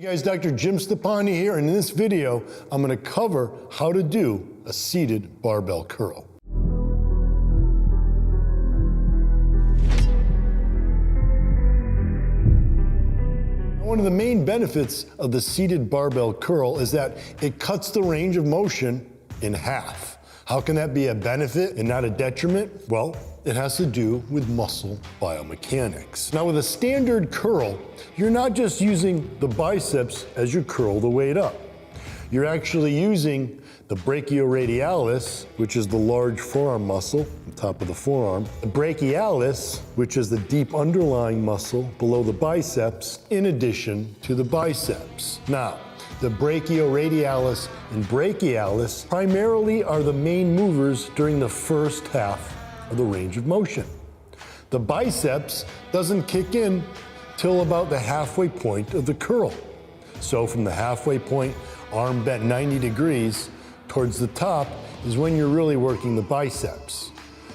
Hey guys, Dr. Jim Stoppani here, and in this video, I'm going to cover how to do a seated barbell curl. One of the main benefits of the seated barbell curl is that it cuts the range of motion in half. How can that be a benefit and not a detriment? Well, it has to do with muscle biomechanics. Now with a standard curl, you're not just using the biceps as you curl the weight up. You're actually using the brachioradialis, which is the large forearm muscle on top of the forearm, the brachialis, which is the deep underlying muscle below the biceps, in addition to the biceps. Now, the brachioradialis and brachialis primarily are the main movers during the first half of the range of motion. The biceps doesn't kick in till about the halfway point of the curl. So from the halfway point, arm bent 90 degrees towards the top is when you're really working the biceps.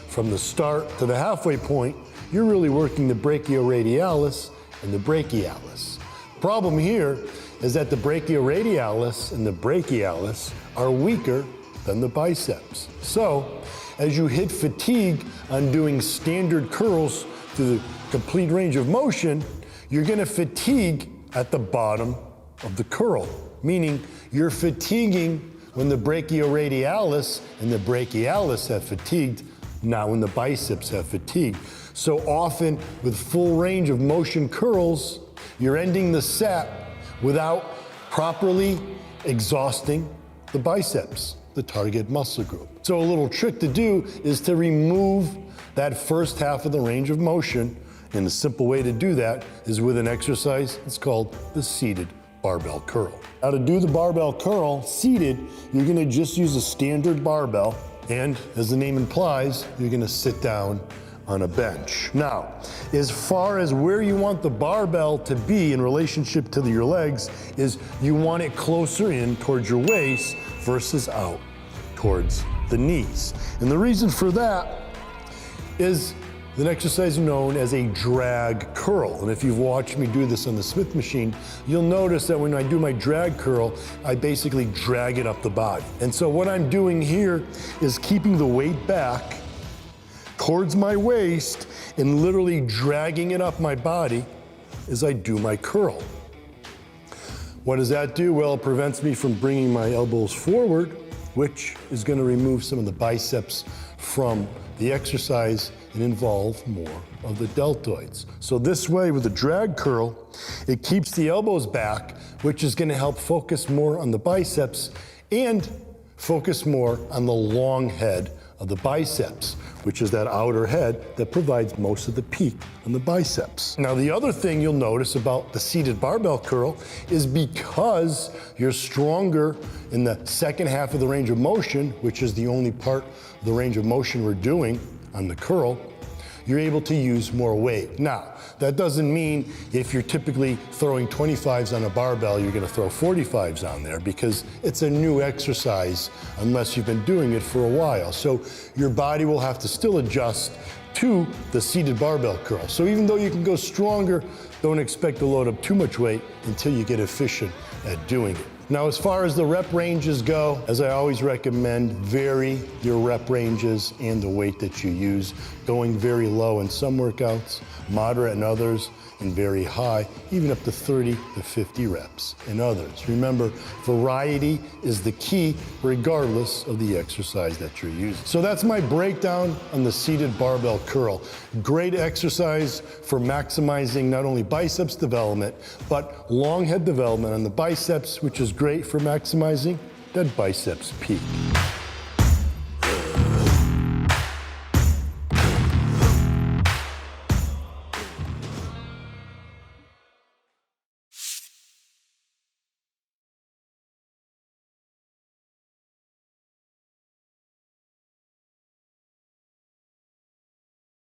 From the start to the halfway point, you're really working the brachioradialis and the brachialis. Problem here is that the brachioradialis and the brachialis are weaker than the biceps. So, as you hit fatigue on doing standard curls through the complete range of motion, you're gonna fatigue at the bottom of the curl, meaning you're fatiguing when the brachioradialis and the brachialis have fatigued, not when the biceps have fatigued. So often with full range of motion curls, you're ending the set without properly exhausting the biceps, the target muscle group. So a little trick to do is to remove that first half of the range of motion, and the simple way to do that is with an exercise. It's called the seated barbell curl. Now to do the barbell curl seated, you're gonna just use a standard barbell, and as the name implies, you're gonna sit down on a bench. Now, as far as where you want the barbell to be in relationship to your legs is you want it closer in towards your waist versus out towards the knees. And the reason for that is an exercise known as a drag curl. And if you've watched me do this on the Smith machine, you'll notice that when I do my drag curl, I basically drag it up the body. And so what I'm doing here is keeping the weight back towards my waist and literally dragging it up my body as I do my curl. What does that do? Well, it prevents me from bringing my elbows forward, which is going to remove some of the biceps from the exercise and involve more of the deltoids. So this way with the drag curl, it keeps the elbows back, which is going to help focus more on the biceps and focus more on the long head of the biceps, which is that outer head that provides most of the peak on the biceps. Now, the other thing you'll notice about the seated barbell curl is because you're stronger in the second half of the range of motion, which is the only part of the range of motion we're doing on the curl, you're able to use more weight. Now, that doesn't mean if you're typically throwing 25s on a barbell, you're gonna throw 45s on there, because it's a new exercise unless you've been doing it for a while. So your body will have to still adjust to the seated barbell curl. So even though you can go stronger, don't expect to load up too much weight until you get efficient at doing it. Now, as far as the rep ranges go, as I always recommend, vary your rep ranges and the weight that you use, going very low in some workouts, moderate in others, and very high, even up to 30 to 50 reps in others. Remember, variety is the key regardless of the exercise that you're using. So that's my breakdown on the seated barbell curl. Great exercise for maximizing not only biceps development, but long head development on the biceps, which is great for maximizing that biceps peak.